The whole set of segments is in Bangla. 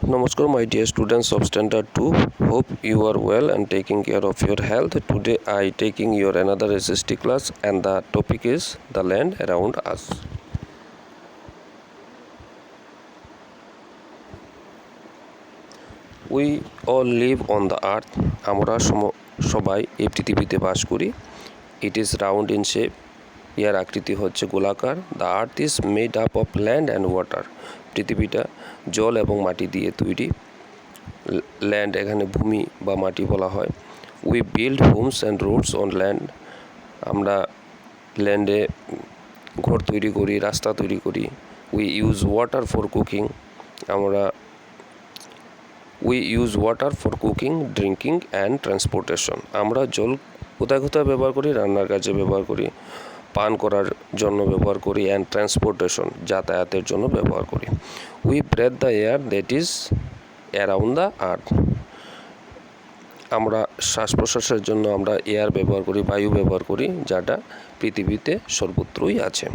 Namaskar, my dear students of Standard 2. Hope you are well and taking care of your health. Today I taking your another SST class and the topic is the land around us. We all live on the earth. আমরা সবাই এই পৃথিবীতে বাস করি. It is round in shape. এর আকৃতি হচ্ছে গোলাকার. The earth is made up of land and water. পৃথিবীটা জল এবং মাটি দিয়ে তৈরি. ল্যান্ড এখানে ভূমি বা মাটি বলা হয়. We build homes and roads on land. আমরা ল্যান্ডে ঘর তৈরি করি, রাস্তা তৈরি করি. We use water for cooking. We use water for cooking, drinking and transportation. আমরা জল কোথায় কোথায় ব্যবহার করি? রান্নার কাজে ব্যবহার করি, পান করার জন্য ব্যবহার করি, অ্যান্ড ট্রান্সপোর্টেশন যাতায়াতের জন্য ব্যবহার করি. We breathe the air that is around the earth. আমরা শ্বাস প্রশ্বাসের জন্য আমরা এয়ার ব্যবহার করি, বায়ু ব্যবহার করি, যেটা পৃথিবীতে সর্বত্রই আছে.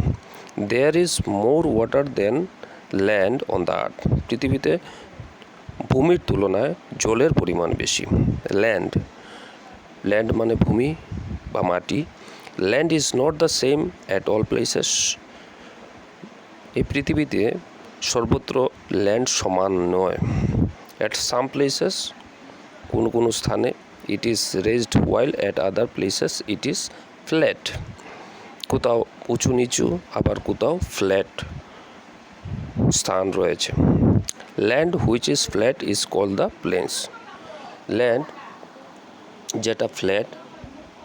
There is more water than land on the earth. পৃথিবীতে ভূমির তুলনায় জলের পরিমাণ বেশি. ল্যান্ড মানে ভূমি বা মাটি. Land is not the same at all places. এই পৃথিবীতে সর্বত্র ল্যান্ড সমান নয়. অ্যাট সাম প্লেসেস, কোনো স্থানে it is raised while at other places it is flat. কোথাও উঁচু নিচু, আবার কোথাও ফ্ল্যাট স্থান রয়েছে. Land which is flat is called the plains. ল্যান্ড যেটা ফ্ল্যাট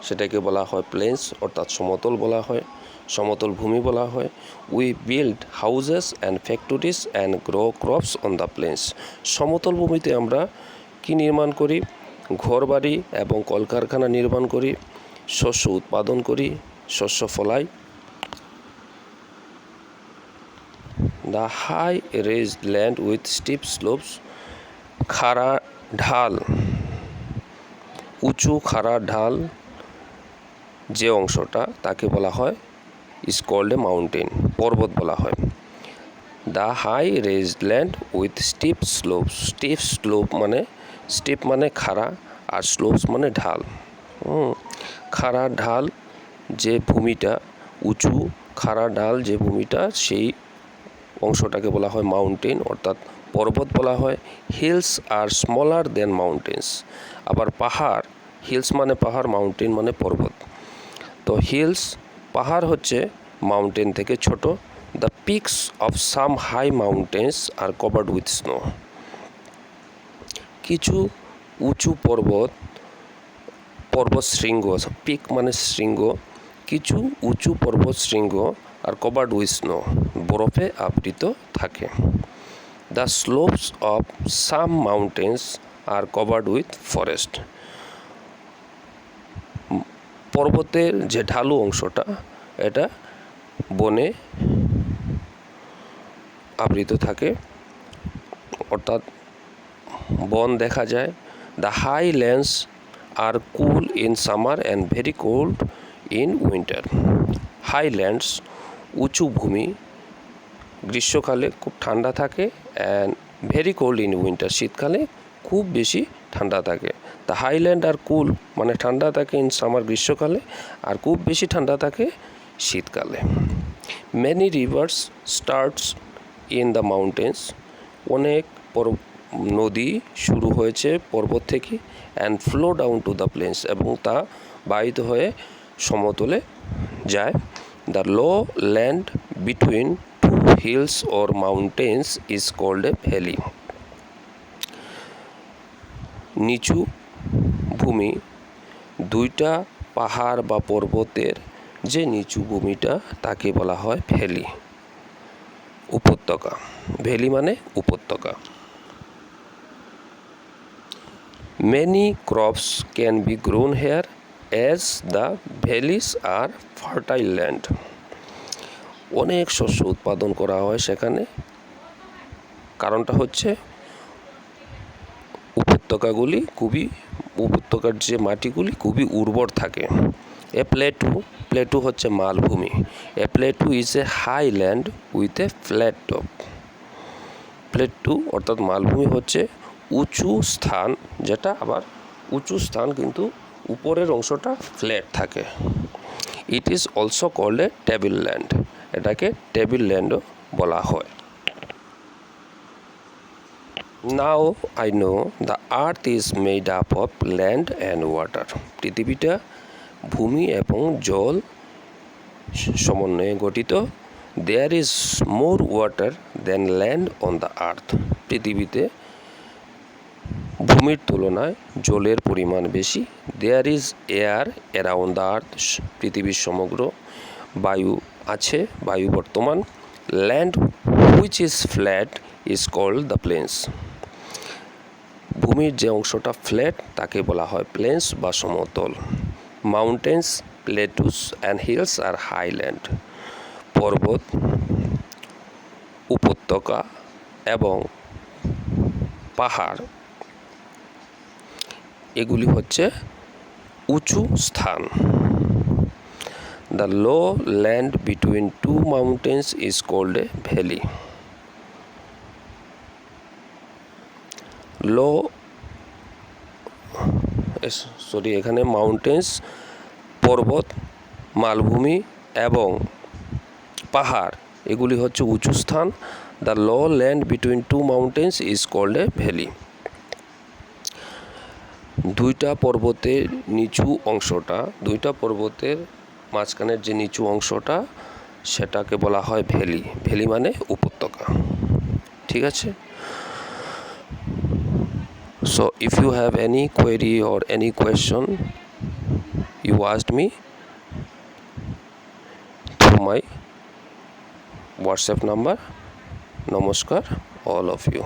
সেটাকে বলা হয় প্লেন্স, অর্থাৎ সমতল বলা হয়, সমতল ভূমি বলা হয়. We build houses and factories and grow crops on the plains. সমতল ভূমিতে আমরা কি নির্মাণ করি? ঘরবাড়ি এবং কলকারখানা নির্মাণ করি, শস্য উৎপাদন করি, শস্য ফলাই. The high raised land with steep slopes. খাড়া ঢাল, উঁচু খাড়া ঢাল যে অংশটা তাকে বলা হয় ইজ কল্ড এ মাউন্টেন, পর্বত বলা হয়. The high raised land with steep slopes. Steep মানে খাড়া, আর স্লোপস মানে ঢাল. খাড়া ঢাল যে ভূমিটা, উঁচু খাড়া ঢাল যে ভূমিটা, সেই অংশটাকে বলা হয় মাউন্টেন, অর্থাৎ পর্বত বলা হয়. হিলস আর স্মলার দেন মাউন্টেন্স. আবার পাহাড়, হিলস মানে পাহাড়, মাউন্টেন মানে পর্বত. তো হিলস পাহাড় হচ্ছে মাউন্টেন থেকে ছোট. The peaks of some high mountains are covered with snow. কিছু উঁচু পর্বতশৃঙ্গ, পিক মানে শৃঙ্গ, কিছু উঁচু পর্বতশৃঙ্গ আর কভার্ড উইথ স্নো, বরফে আবৃত থাকে. The slopes of some mountains are covered with forest. পর্বতের যে ঢালু অংশটা, এটা বনে আবৃত থাকে, অর্থাৎ বন দেখা যায়. The high lands are cool in summer and very cold in winter. Highlands উঁচু ভূমি, গ্রীষ্মকালে খুব ঠান্ডা থাকে, and very cold in winter, শীতকালে খুব বেশি ঠান্ডা থাকে. দ্য হাইল্যান্ড আর কুল মানে ঠান্ডা থাকে ইন সামার গ্রীষ্মকালে, আর খুব বেশি ঠান্ডা থাকে শীতকালে. Many rivers starts in the mountains. অনেক নদী শুরু হয়েছে পর্বত থেকে, and flow down to the plains, এবং তা বাহিত হয়ে সমতলে যায়. The low land between two hills or mountains is called a valley. নিচু ভূমি, দুইটা পাহাড় বা পর্বতের যে নিচু ভূমিটা তাকে বলা হয় ভ্যালি, উপত্যকা. ভ্যালি মানে উপত্যকা. Many crops can be grown here as the valleys are fertile land. অনেক শস্য উৎপাদন করা হয় সেখানে. কারণটা হচ্ছে উপত্যকার যে মাটিগুলি খুবই উর্বর থাকে. এ প্লেটু হচ্ছে মালভূমি. A plateau is a high land with a flat top. Plateau অর্থাৎ মালভূমি হচ্ছে উঁচু স্থান, যেটা আবার উঁচু স্থান কিন্তু উপরের অংশটা ফ্ল্যাট থাকে। It is also called a table land, এটাকে টেবিল ল্যান্ডও বলা হয়। Now I know the earth is made up of land and water. পৃথিবীটা ভূমি এবং জল সমন্বয়ে গঠিত। There is more water than land on the earth. পৃথিবীতে ভূমির তুলনায় জলের পরিমাণ বেশি। There is air around the earth. পৃথিবীর সমগ্র বায়ু আছে, বায়ু বর্তমান। Land which is flat is called the plains. ভূমির যে অংশটা ফ্ল্যাট তাকে বলা হয় প্লেন্স বা সমতল। মাউন্টেন্স, প্লেটুস অ্যান্ড হিলস আর হাইল্যান্ড। পর্বত, উপত্যকা এবং পাহাড় এগুলি হচ্ছে উঁচু স্থান। The low land between two mountains is called a valley. এখানে মাউন্টেন্স পর্বত, মালভূমি এবং পাহাড় এগুলি হচ্ছে উঁচু স্থান। The low land between two mountains is called a valley. দুইটা পর্বতের নিচু অংশটা, দুইটা পর্বতের মাঝখানের যে নিচু অংশটা সেটাকে বলা হয় ভ্যালি। ভ্যালি মানে উপত্যকা। ঠিক আছে? So if you have any query or any question you asked me through my WhatsApp number. Namaskar all of you.